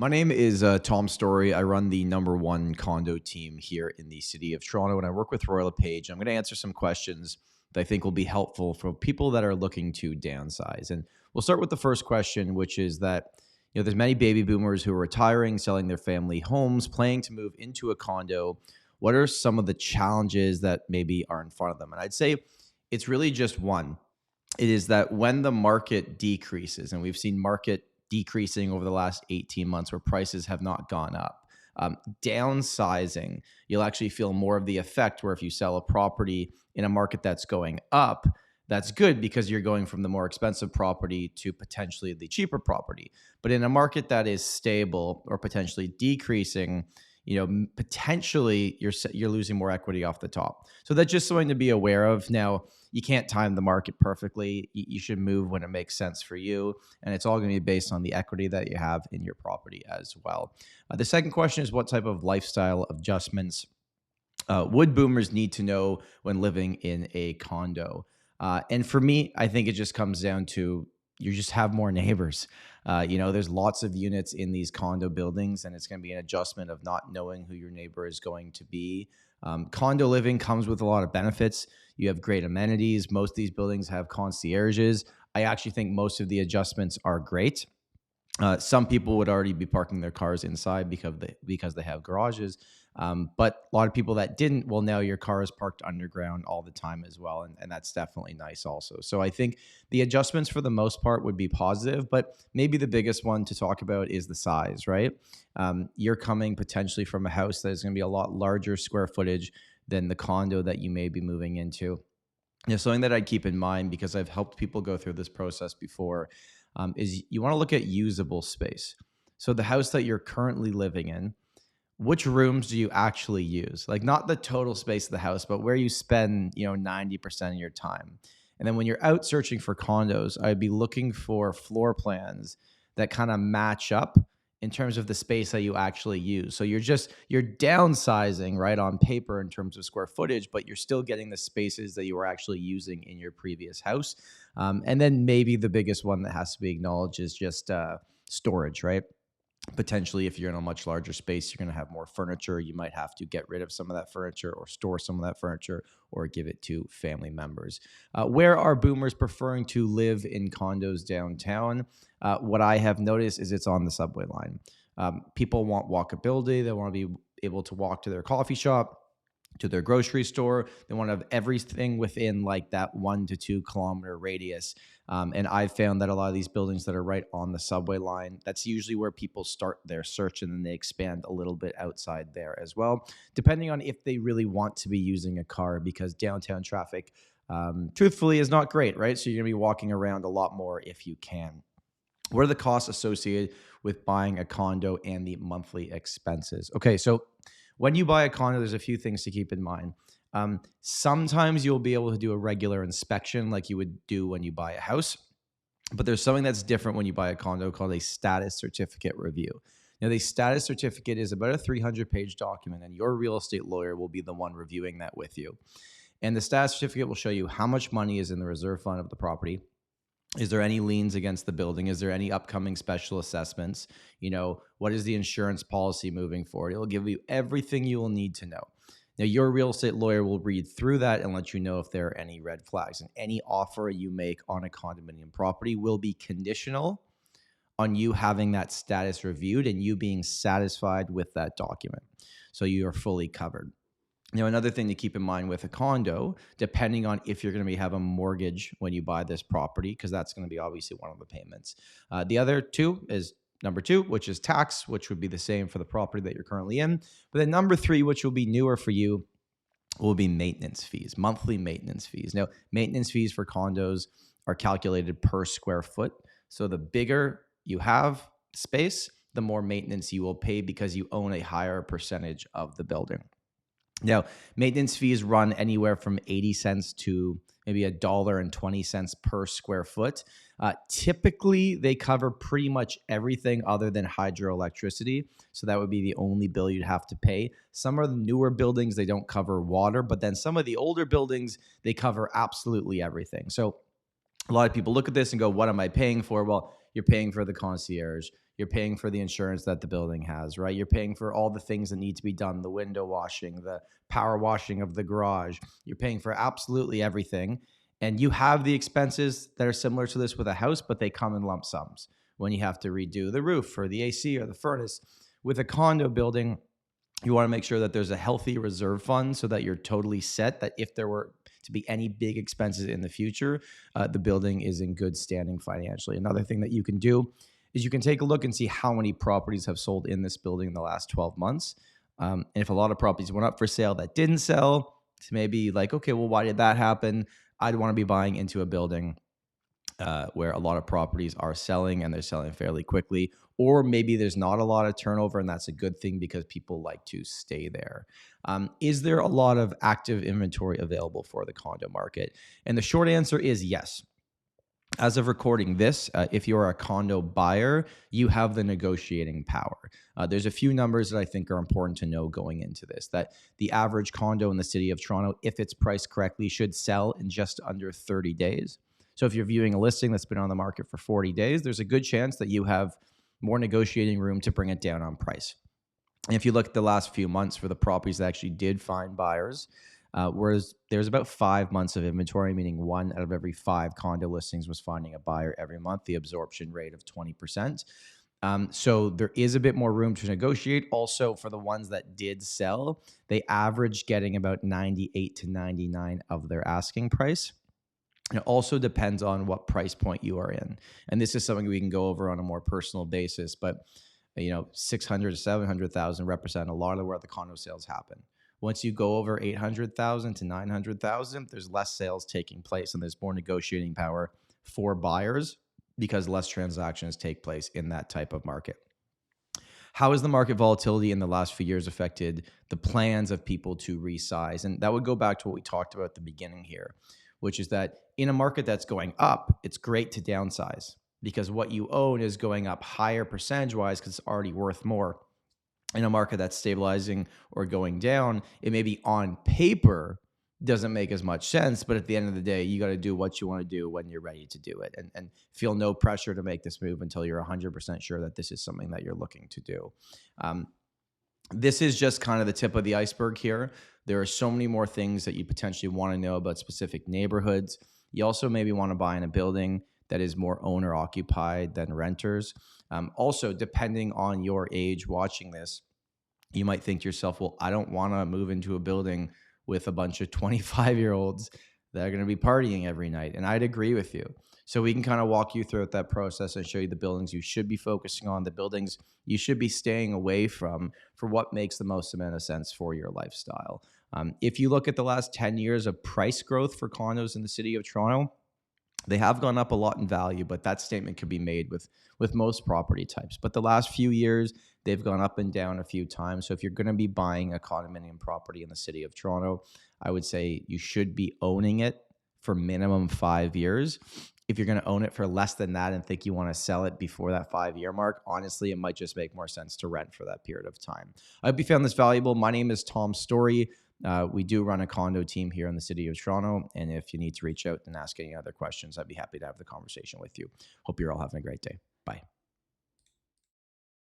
My name is Tom Story. I run the number one condo team here in the city of Toronto, and I work with Royal LePage. I'm going to answer some questions that I think will be helpful for people that are looking to downsize. And we'll start with the first question, which is that there's many baby boomers who are retiring, selling their family homes, planning to move into a condo. What are some of the challenges that maybe are in front of them? And I'd say it's really just one. It is that when the market decreases, and we've seen market decreasing over the last 18 months where prices have not gone up, downsizing, you'll actually feel more of the effect where if you sell a property in a market that's going up, that's good because you're going from the more expensive property to potentially the cheaper property. But in a market that is stable or potentially decreasing, potentially you're losing more equity off the top. So that's just something to be aware of. Now, you can't time the market perfectly. You should move when it makes sense for you, and it's all going to be based on the equity that you have in your property as well. The second question is, what type of lifestyle adjustments would boomers need to know when living in a condo? And for me, I think it just comes down to you just have more neighbors. There's lots of units in these condo buildings, and it's going to be an adjustment of not knowing who your neighbor is going to be. Condo living comes with a lot of benefits. You have great amenities. Most of these buildings have concierges. I actually think most of the adjustments are great. Some people would already be parking their cars inside because they have garages. But a lot of people that didn't, well, now your car is parked underground all the time as well. And that's definitely nice also. So I think the adjustments for the most part would be positive, but maybe the biggest one to talk about is the size, right? You're coming potentially from a house that is going to be a lot larger square footage than the condo that you may be moving into. Something that I'd keep in mind, because I've helped people go through this process before, is you want to look at usable space. So the house that you're currently living in, which rooms do you actually use? Like not the total space of the house, but where you spend, 90% of your time. And then when you're out searching for condos, I'd be looking for floor plans that kind of match up in terms of the space that you actually use. So you're downsizing, right, on paper in terms of square footage, but you're still getting the spaces that you were actually using in your previous house. And then maybe the biggest one that has to be acknowledged is just storage, right? Potentially, if you're in a much larger space, you're going to have more furniture. You might have to get rid of some of that furniture or store some of that furniture or give it to family members. Where are boomers preferring to live in condos downtown? What I have noticed is it's on the subway line. People want walkability. They want to be able to walk to their coffee shop, to their grocery store. They want to have everything within like that 1 to 2 kilometer radius. And I've found that a lot of these buildings that are right on the subway line, that's usually where people start their search, and then they expand a little bit outside there as well, depending on if they really want to be using a car, because downtown traffic, truthfully, is not great, right? So you're going to be walking around a lot more if you can. What are the costs associated with buying a condo and the monthly expenses? Okay, so when you buy a condo, there's a few things to keep in mind. Sometimes you'll be able to do a regular inspection like you would do when you buy a house, but there's something that's different when you buy a condo called a status certificate review. Now, the status certificate is about a 300-page document, and your real estate lawyer will be the one reviewing that with you. And the status certificate will show you how much money is in the reserve fund of the property. Is there any liens against the building? Is there any upcoming special assessments? What is the insurance policy moving forward? It'll give you everything you will need to know. Now, your real estate lawyer will read through that and let you know if there are any red flags. And any offer you make on a condominium property will be conditional on you having that status reviewed and you being satisfied with that document. So you are fully covered. Now, another thing to keep in mind with a condo, depending on if you're going to have a mortgage when you buy this property, because that's going to be obviously one of the payments. The other two is number 2, which is tax, which would be the same for the property that you're currently in. But then number 3, which will be newer for you, will be maintenance fees, monthly maintenance fees. Now, maintenance fees for condos are calculated per square foot. So the bigger you have space, the more maintenance you will pay because you own a higher percentage of the building. Now, maintenance fees run anywhere from 80 cents to maybe $1.20 per square foot. Typically, they cover pretty much everything other than hydroelectricity. So that would be the only bill you'd have to pay. Some of the newer buildings, they don't cover water, but then some of the older buildings, they cover absolutely everything. So a lot of people look at this and go, what am I paying for? Well, you're paying for the concierge. You're paying for the insurance that the building has, right? You're paying for all the things that need to be done, the window washing, the power washing of the garage. You're paying for absolutely everything. And you have the expenses that are similar to this with a house, but they come in lump sums when you have to redo the roof or the AC or the furnace. With a condo building, you want to make sure that there's a healthy reserve fund so that you're totally set, that if there were to be any big expenses in the future, the building is in good standing financially. Another thing that you can do is you can take a look and see how many properties have sold in this building in the last 12 months. And if a lot of properties went up for sale that didn't sell, it's maybe like, okay, well, why did that happen? I'd want to be buying into a building where a lot of properties are selling and they're selling fairly quickly, or maybe there's not a lot of turnover and that's a good thing because people like to stay there. Is there a lot of active inventory available for the condo market? And the short answer is yes. As of recording this, if you're a condo buyer, you have the negotiating power. There's a few numbers that I think are important to know going into this, that the average condo in the city of Toronto, if it's priced correctly, should sell in just under 30 days. So if you're viewing a listing that's been on the market for 40 days, there's a good chance that you have more negotiating room to bring it down on price. And if you look at the last few months for the properties that actually did find buyers, whereas there's about 5 months of inventory, meaning 1 out of every 5 condo listings was finding a buyer every month, the absorption rate of 20%. So there is a bit more room to negotiate. Also, for the ones that did sell, they averaged getting about 98 to 99 of their asking price. It also depends on what price point you are in. And this is something we can go over on a more personal basis, but 600 to 700,000 represent a lot of where the condo sales happen. Once you go over 800,000 to 900,000, there's less sales taking place and there's more negotiating power for buyers because less transactions take place in that type of market. How has the market volatility in the last few years affected the plans of people to resize? And that would go back to what we talked about at the beginning here, which is that in a market that's going up, it's great to downsize because what you own is going up higher percentage-wise because it's already worth more. In a market that's stabilizing or going down, it may be on paper doesn't make as much sense, but at the end of the day, you got to do what you want to do when you're ready to do it, and feel no pressure to make this move until you're 100% sure that this is something that you're looking to do. This is just kind of the tip of the iceberg here. There are so many more things that you potentially want to know about specific neighborhoods. You also maybe want to buy in a building that is more owner occupied than renters. Also, depending on your age watching this, you might think to yourself, well, I don't want to move into a building with a bunch of 25-year-olds that are going to be partying every night. And I'd agree with you. So we can kind of walk you throughout that process and show you the buildings you should be focusing on, the buildings you should be staying away from for what makes the most amount of sense for your lifestyle. If you look at the last 10 years of price growth for condos in the city of Toronto, they have gone up a lot in value, but that statement could be made with most property types. But the last few years, they've gone up and down a few times. So if you're going to be buying a condominium property in the city of Toronto, I would say you should be owning it for minimum 5 years. If you're going to own it for less than that and think you want to sell it before that 5-year mark, honestly, it might just make more sense to rent for that period of time. I hope you found this valuable. My name is Tom Story. We do run a condo team here in the city of Toronto. And if you need to reach out and ask any other questions, I'd be happy to have the conversation with you. Hope you're all having a great day. Bye.